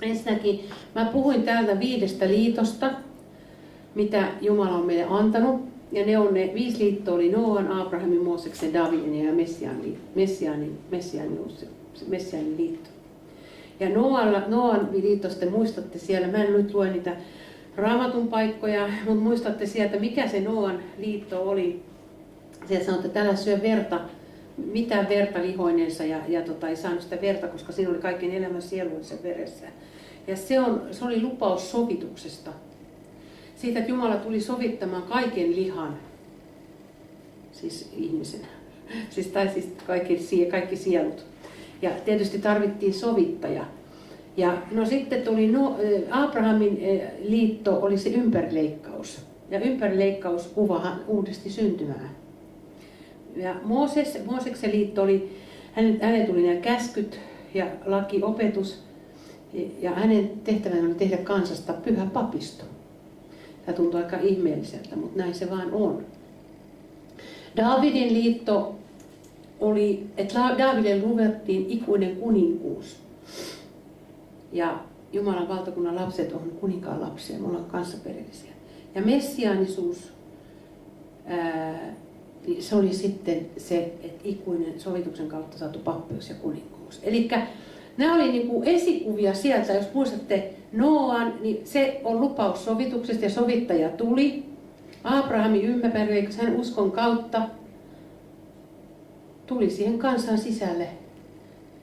Ensinnäkin mä puhuin täältä 5 liitosta, mitä Jumala on meille antanut. Ja ne 5 liittoa oli Nooan, Abrahamin, Mooseksen, Davidin ja Messiaanin liitto. Ja Nooan liitosta muistatte siellä, mä en nyt lue niitä Raamatun paikkoja, mutta muistatte sieltä, mikä se Nooan liitto oli. Siellä sanoi, että älä syö mitään verta lihoineensa ja ei saanut sitä verta, koska siinä oli kaiken elämän sielun sen veressä. Ja se oli lupaus sovituksesta. Siitä, että Jumala tuli sovittamaan kaiken lihan, siis ihmisen, siis kaikki sielut. Ja tietysti tarvittiin sovittaja. Ja no sitten tuli Abrahamin liitto, oli se ympärileikkaus. Ja ympärileikkaus kuvaa uudesti syntymää. Ja Mooseksen liitto oli, hänen tuli nämä käskyt ja lakiopetus. Ja hänen tehtävänä oli tehdä kansasta pyhä papisto. Tämä tuntuu aika ihmeelliseltä, mutta näin se vaan on. Daavidin liitto oli, että Daavidille luvattiin ikuinen kuninkuus. Ja Jumalan valtakunnan lapset on kuninkaan lapsia, me ollaan kanssaperillisiä. Ja messiaanisuus, se oli sitten se, että ikuinen sovituksen kautta saatu pappeus ja kuninkuus. Eli nämä oli niin kuin esikuvia sieltä, jos muistatte Nooan, niin se on lupaus sovituksesta ja sovittaja tuli. Abrahamin ympärileikkaus hän uskon kautta tuli siihen kansan sisälle.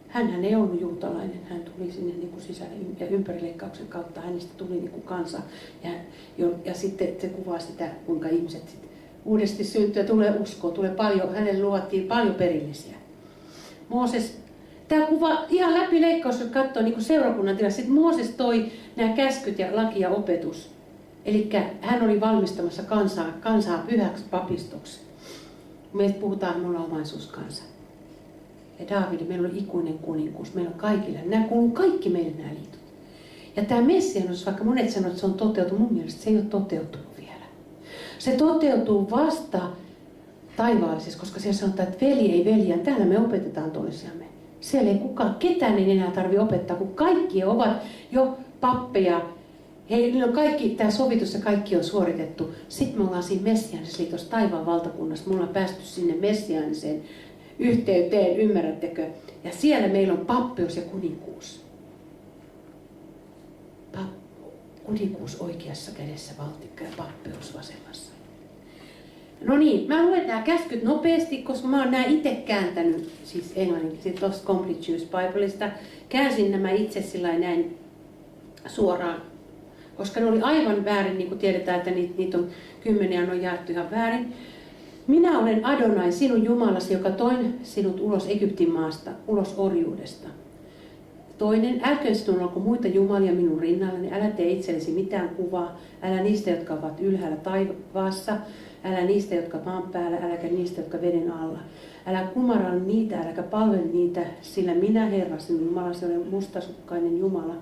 Hänhän ei ollut juutalainen, hän tuli sinne niin kuin sisälle ja ympärileikkauksen kautta hänestä tuli niin kuin kansa. Ja sitten se kuvaa sitä, kuinka ihmiset uudesti syntyy ja tulee uskoon, tulee paljon, hänelle luvattiin paljon perillisiä. Mooses, tämä kuva ihan läpi leikkaus, jos katsoo niin kuin seurakunnan tilassa. Sitten Mooses toi nämä käskyt ja laki ja opetus. Eli hän oli valmistamassa kansaa pyhäksi papistoksi. Meistä puhutaan, me ollaan omaisuuskansa. Ja Daavid, meillä on ikuinen kuninkuus, meillä on kaikilla. Nämä kuuluu kaikki meille nämä liitot. Ja tämä messiaanisuus, vaikka monet sanoo, että se on toteutunut, mun mielestä se ei ole toteutunut vielä. Se toteutuu vasta taivaallisessa, koska siellä sanotaan, että veli ei veljään. Täällä me opetetaan toisiamme. Siellä ei ketään ei enää tarvitse opettaa, kun kaikki ovat jo pappeja. Heillä on kaikki, tämä sovitus ja kaikki on suoritettu. Sitten me ollaan siinä messiaanisessa liitossa taivaan valtakunnassa. Me ollaan päästy sinne messiaaniseen yhteyteen, ymmärrättekö? Ja siellä meillä on pappeus ja kuninkuus. Kuninkuus oikeassa kädessä, valtikka ja pappeus vasemmassa. No niin, mä luen nämä käskyt nopeasti, koska mä oon nämä itse kääntänyt, siis englanniksi, tuosta Complete Jewish Bibleista. Käänsin nämä itse sillä näin suoraan, koska ne oli aivan väärin, niin kuin tiedetään, että niitä on 10 on jaettu ihan väärin. Minä olen Adonai, sinun Jumalasi, joka toin sinut ulos Egyptin maasta, ulos orjuudesta. Toinen, älköön sinun olko muita jumalia minun rinnallani, älä tee itsellesi mitään kuvaa, älä niistä, jotka ovat ylhäällä taivaassa, älä niistä, jotka maan päällä, äläkä niistä, jotka veden alla. Älä kumaralla niitä, äläkä palvele niitä, sillä minä, Herra, sinun Jumalasi, olen mustasukkainen Jumala,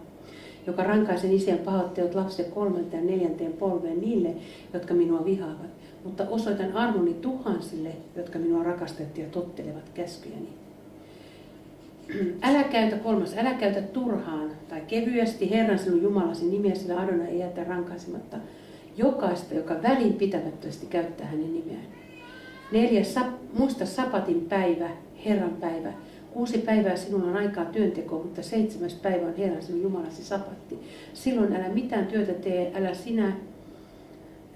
joka rankaisen isien pahat teot lapsille 3. ja 4. polveen niille, jotka minua vihaavat. Mutta osoitan armoni tuhansille, jotka minua rakastavat ja tottelevat käskyjäni. Älä käytä turhaan tai kevyesti Herran sinun Jumalasi nimiä, sillä Adonai ei jätä rankaisematta jokaista, joka välinpitämättömästi käyttää hänen nimeään. 4. Muista sapatin päivä, Herran päivä. 6 päivää sinulla on aikaa työntekoon, mutta 7. päivä on Herran sinun Jumalasi sapatti. Silloin älä mitään työtä tee, älä sinä,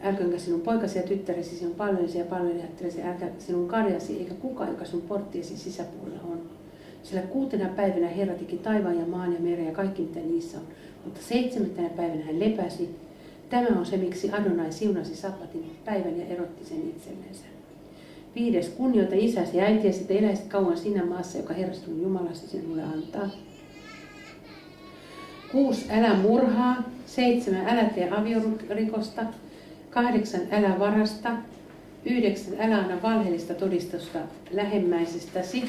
älköönkä sinun poikasi ja tyttäresi, sinun palvelisi ja palvelijattelesi, älkä sinun karjasi, eikä kukaan, joka sinun porttiesi sisäpuolella on. Sillä 6. päivänä Herra teki taivaan ja maan ja meren ja kaikki mitä niissä on. Mutta 7. päivänä hän lepäsi. Tämä on se, miksi Adonai siunasi sappatin päivän ja erotti sen itsellensä. 5. Kunnioita isäsi ja äitiäsi, että eläisit kauan siinä maassa, joka Herra sinun Jumalasi sinulle antaa. 6. Älä murhaa. 7. Älä tee aviorikosta. 8. Älä varasta. 9. Älä anna valheellista todistusta lähimmäisestäsi.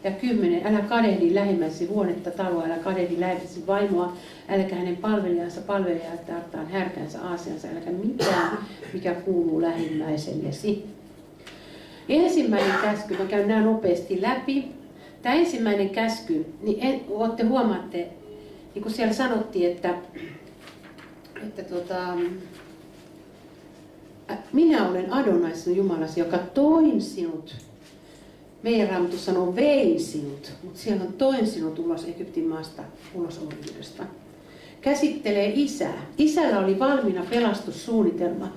Ja 10. Älä kadehdi lähimmäisesi huonetta, taloa, älä kadehdi lähimmäisesi vaimoa, äläkä hänen palvelijansa palvelijaltaan härkänsä aasiansa, äläkä mitään, mikä kuuluu lähimmäisellesi. Ensimmäinen käsky, mä käyn nämä nopeasti läpi. Tämä ensimmäinen käsky, niin huomaatte, niin kuin siellä sanottiin, että minä olen Adonai sinun Jumalasi, joka toin sinut. Meidän Raamattu sanoo vein sinut, mutta siellä on toin sinut ulos Egyptin maasta, ulos orjuudesta. Käsittelee isää. Isällä oli valmiina pelastussuunnitelma,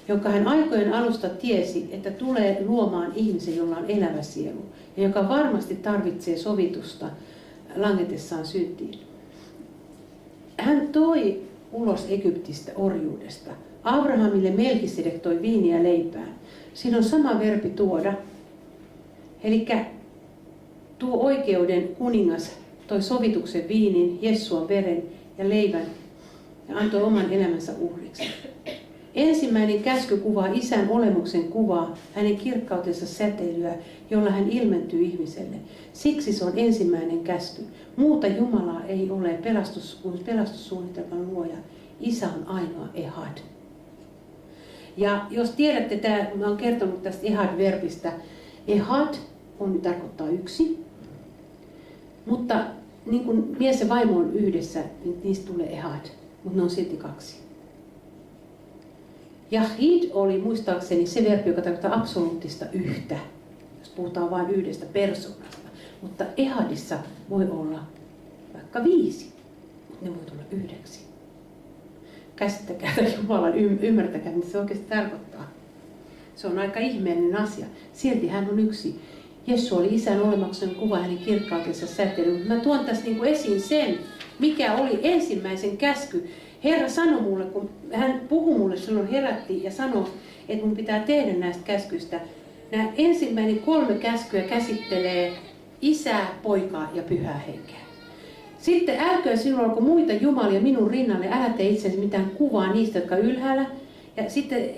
jonka hän aikojen alusta tiesi, että tulee luomaan ihmisen, jolla on elävä sielu ja joka varmasti tarvitsee sovitusta langetessaan syntiin. Hän toi ulos Egyptistä orjuudesta. Abrahamille Melkisedek toi viiniä leipää. Siinä on sama verbi tuoda. Eli tuo oikeuden kuningas toi sovituksen viinin, Jessuan veren ja leivän ja antoi oman elämänsä uhriksi. Ensimmäinen käsky kuvaa isän olemuksen kuvaa, hänen kirkkautensa säteilyä, jolla hän ilmentyy ihmiselle. Siksi se on ensimmäinen käsky. Muuta Jumalaa ei ole kuin pelastussuunnitelman luoja. Isä on ainoa Ehad. Ja jos tiedätte, mä olen kertonut tästä Ehad-verbistä. Ehad tarkoittaa yksi, mutta niin kun mies ja vaimo on yhdessä, niin niistä tulee Ehad, mutta ne on silti kaksi. Yahid oli muistaakseni se verbi, joka tarkoittaa absoluuttista yhtä, jos puhutaan vain yhdestä persoonasta. Mutta Ehadissa voi olla vaikka 5, mutta ne voi tulla 9. Käsittäkää Jumalan, ymmärtäkää, mitä se oikeasti tarkoittaa. Se on aika ihmeellinen asia. Silti hän on yksi. Jeesus oli isän olemuksen kuva hänen kirkkautensa säteily. Mä tuon tässä esiin sen, mikä oli ensimmäisen käsky. Herra sanoi mulle, kun hän puhui mulle silloin herätti ja sanoi, että mun pitää tehdä näistä käskyistä. Nämä ensimmäinen 3 käskyä käsittelee isää, poikaa ja pyhää henkeä. Sitten älköön sinulla olko muita jumalia minun rinnalle, älä tee itsesi mitään kuvaa niistä, jotka ylhäällä. Ja sitten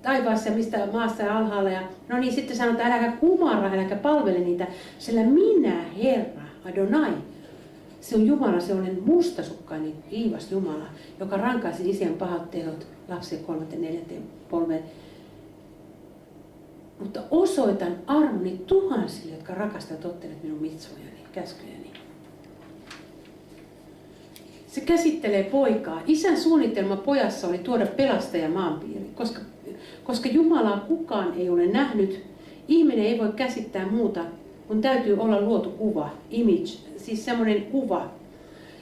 taivaassa, mistä maassa ja alhaalla. Ja, no niin, sitten sanotaan, äläkä kumara, äläkä palvele niitä, sillä minä, Herra, Adonai, sinun Jumala, se olen mustasukkainen, kiivas Jumala, joka rankaisi isien pahat teot lapsen 3. ja 4. polveen. Mutta osoitan armoni tuhansille, jotka rakastavat ja tottelevat minun mitsvojani, käskyjäni. Se käsittelee poikaa. Isän suunnitelma pojassa oli tuoda pelastaja maanpiiriin, koska Jumalaa kukaan ei ole nähnyt. Ihminen ei voi käsittää muuta, kun täytyy olla luotu kuva, image, siis semmoinen kuva.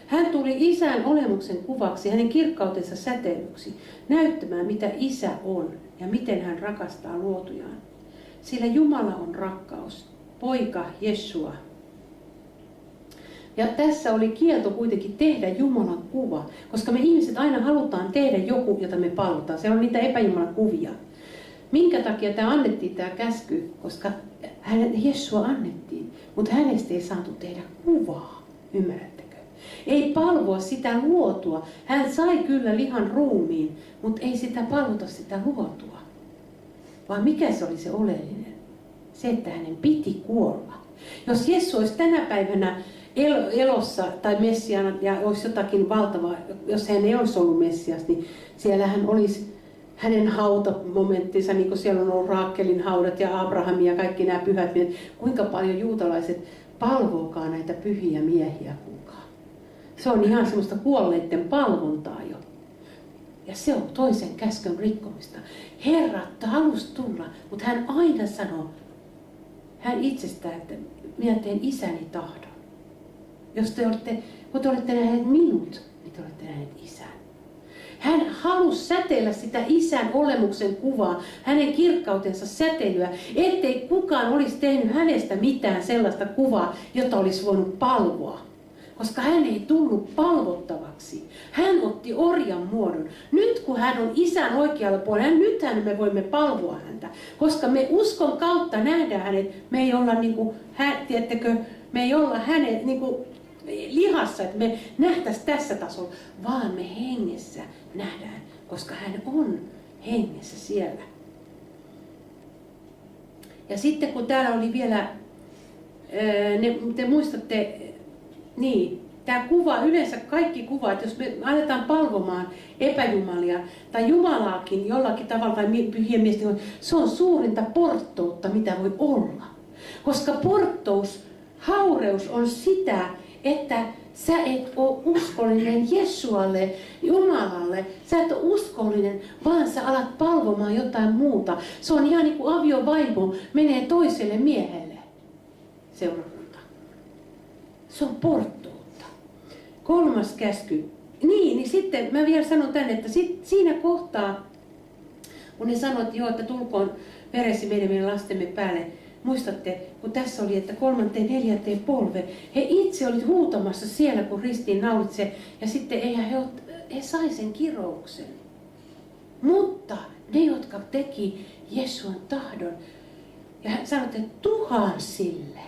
Hän tuli isän olemuksen kuvaksi, hänen kirkkautensa säteilyksi, näyttämään mitä isä on ja miten hän rakastaa luotujaan. Sillä Jumala on rakkaus, poika Jeshua. Ja tässä oli kielto kuitenkin tehdä Jumalan kuva, koska me ihmiset aina halutaan tehdä joku, jota me palvotaan. Se on niitä epäjumalan kuvia. Minkä takia tämä annettiin tämä käsky? Koska Jeshua annettiin, mutta hänestä ei saatu tehdä kuvaa. Ymmärrättekö? Ei palvoa sitä luotua. Hän sai kyllä lihan ruumiin, mutta ei sitä palvota sitä luotua. Vaan mikä se oli se oleellinen? Se, että hänen piti kuolla. Jos Jeesus olisi tänä päivänä elossa tai Messiana ja olisi jotakin valtavaa, jos hän ei olisi ollut Messias, niin siellä hän olisi hänen hautamomenttinsa, niin kuin siellä on ollut Raakelin haudat ja Abrahamin ja kaikki nämä pyhät miehet. Kuinka paljon juutalaiset palvookaan näitä pyhiä miehiä kuulkaa. Se on ihan semmoista kuolleiden palvontaa jo. Ja se on toisen käskyn rikkomista. Herra halusi tulla, mutta hän aina sanoo, hän itsestään, että minä teen isäni tahdon. Kun te olette nähneet minut, niin te olette nähneet isän. Hän halusi säteillä sitä isän olemuksen kuvaa, hänen kirkkautensa säteilyä, ettei kukaan olisi tehnyt hänestä mitään sellaista kuvaa, jota olisi voinut palvoa. Koska hän ei tullut palvottavaksi. Hän otti orjan muodon. Nyt kun hän on isän oikealla puolella, nythän me voimme palvoa häntä. Koska me uskon kautta nähdään hänet, me ei olla me ei olla hänen lihassa, että me nähtäisiin tässä tasolla, vaan me hengessä nähdään, koska hän on hengessä siellä. Ja sitten kun täällä oli vielä, te muistatte, niin, tämä kuva, yleensä kaikki kuvat, jos me aletaan palvomaan epäjumalia tai Jumalaakin jollakin tavalla tai pyhiä miestä, se on suurinta porttoutta, mitä voi olla. Koska porttous, haureus on sitä, että sä et ole uskollinen Jesualle, Jumalalle. Sä et ole uskollinen, vaan sä alat palvomaan jotain muuta. Se on ihan niin kuin aviovaimo menee toiselle miehelle. Seurakunta. Se on porttuutta. 3. käsky. Niin sitten mä vielä sanon tänne, että siinä kohtaa, kun ne sanoivat, että joo, että tulkoon veresi meidän lastemme päälle. Muistatte, kun tässä oli, että 3., 4. polve, he itse olivat huutamassa siellä, kun ristiin naulitse, ja sitten he sai sen kirouksen. Mutta ne, jotka teki Jeesuan tahdon, ja hän sanoi, että tuhansille,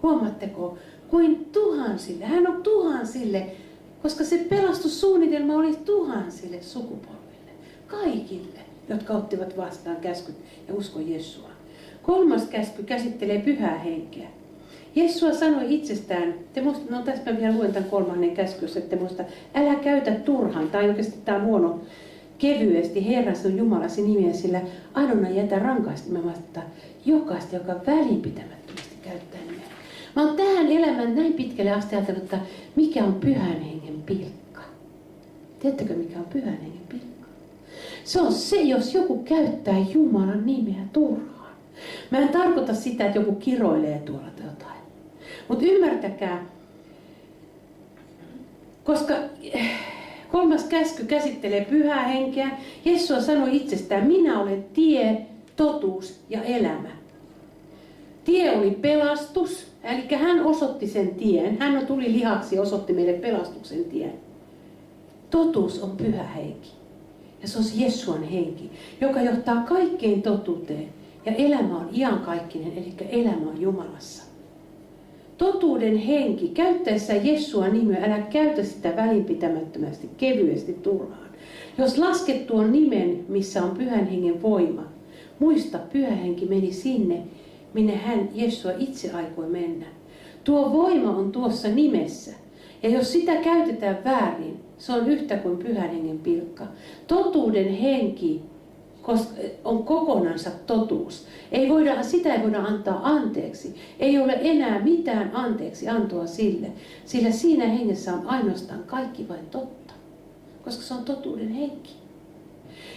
huomaatteko, kuin tuhansille, hän on tuhansille, koska se pelastussuunnitelma oli tuhansille sukupolville, kaikille, jotka ottivat vastaan käskyt ja uskon Jeesua. 3. käsky käsittelee pyhää henkeä. Jeesua sanoi itsestään, tästä mä vielä luen tämän 3. käskyn, että muista, älä käytä turhaan, tai oikeasti tämä on huono, kevyesti Herra sinun Jumalasi nimiä, sillä Adonai jätä rankaisematta jokaista, joka välinpitämättömästi käyttää nimeä. Mä oon tähän elämän näin pitkälle asti ajatellut, että mikä on pyhän hengen pilkka. Tiedättekö, mikä on pyhän hengen pilkka? Se on se, jos joku käyttää Jumalan nimeä turhaan. Mä en tarkoita sitä, että joku kiroilee tuolla jotain. Mutta ymmärtäkää, koska 3. käsky käsittelee pyhää henkeä, Jeesus sanoi itsestään, minä olen tie, totuus ja elämä. Tie oli pelastus, eli hän osoitti sen tien. Hän tuli lihaksi ja osoitti meille pelastuksen tien. Totuus on pyhä henki. Ja se on Jeesuan henki, joka johtaa kaikkeen totuuteen. Ja elämä on iankaikkinen, eli elämä on Jumalassa. Totuuden henki, käyttäessä Jeesua nimeä, älä käytä sitä välinpitämättömästi, kevyesti turhaan. Jos lasket tuon nimen, missä on pyhän hengen voima, muista, pyhä henki meni sinne, minne hän, Jeesua, itse aikoi mennä. Tuo voima on tuossa nimessä. Ja jos sitä käytetään väärin, se on yhtä kuin pyhän hengen pilkka. Totuuden henki on kokonansa totuus. Sitä ei voida antaa anteeksi. Ei ole enää mitään anteeksi antoa sille, sillä siinä hengessä on ainoastaan kaikki vain totta, koska se on totuuden henki.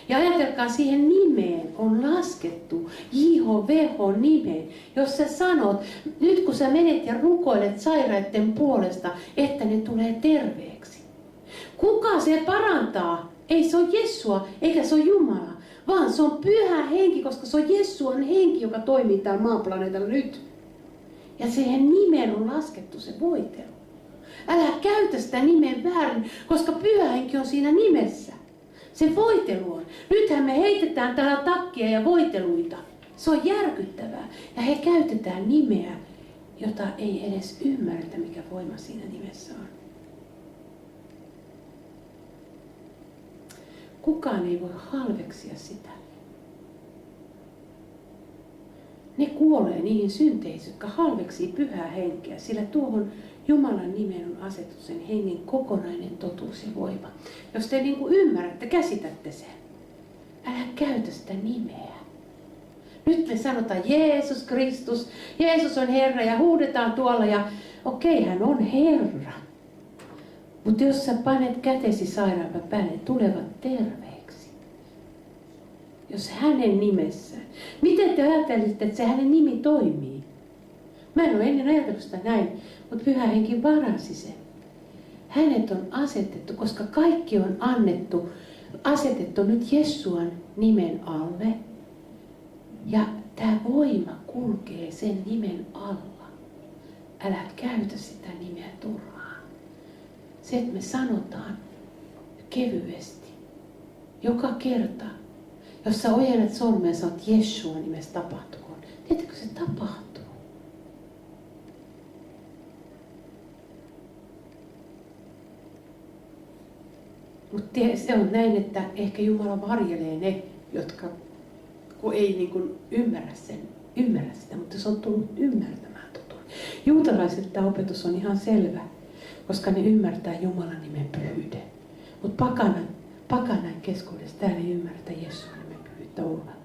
Ja ajatelkaa, siihen nimeen on laskettu JHVH-nimeen, jos sä sanot, nyt kun sä menet ja rukoilet sairaiden puolesta, että ne tulee terveeksi. Kuka se parantaa? Ei se ole Jeesua, eikä se ole Jumala, vaan se on pyhä henki, koska se on Jeesuan henki, joka toimii täällä maaplaneetalla nyt. Ja siihen nimeen on laskettu se voitelu. Älä käytä sitä nimen väärin, koska pyhä henki on siinä nimessä. Se voitelu on. Nythän me heitetään täällä takkia ja voiteluita. Se on järkyttävää. Ja he käytetään nimeä, jota ei edes ymmärretä, mikä voima siinä nimessä on. Kukaan ei voi halveksia sitä. Ne kuolee niihin synteihin, jotka halveksii pyhää henkeä, sillä tuohon Jumalan nimeen on asetettu sen hengen kokonainen totuus ja voima. Jos te ymmärrätte, käsitätte sen, älä käytä sitä nimeä. Nyt me sanotaan Jeesus Kristus, Jeesus on Herra ja huudetaan tuolla ja okei, hän on Herra. Mutta jos sä panet kätesi sairaanpa päälle, tulevat terveeksi. Jos hänen nimessään. Miten te ajattelitte, että se hänen nimi toimii? Mä en ole ennen ajatellut sitä näin, mutta Pyhä Henki varasi sen. Hänet on asetettu, koska kaikki on asetettu nyt Jeesuan nimen alle. Ja tämä voima kulkee sen nimen alla. Älä käytä sitä nimeä turhaan. Se, että me sanotaan kevyesti, joka kerta, jos sä ojennat sormeen, sä oot Jeesua nimessä tapahtukoon. Tiedätkö, se tapahtuu? Mutta se on näin, että ehkä Jumala varjelee ne, jotka kun ei ymmärrä sitä, mutta se on tullut ymmärtämään totuuden. Juutalaisilta tämä opetus on ihan selvä, koska ne ymmärtää Jumalan nimen pyhyyden. Mutta pakanan keskuudessa täällä ei ymmärretä Jeesuksen nimen pyhyyttä ollenkaan.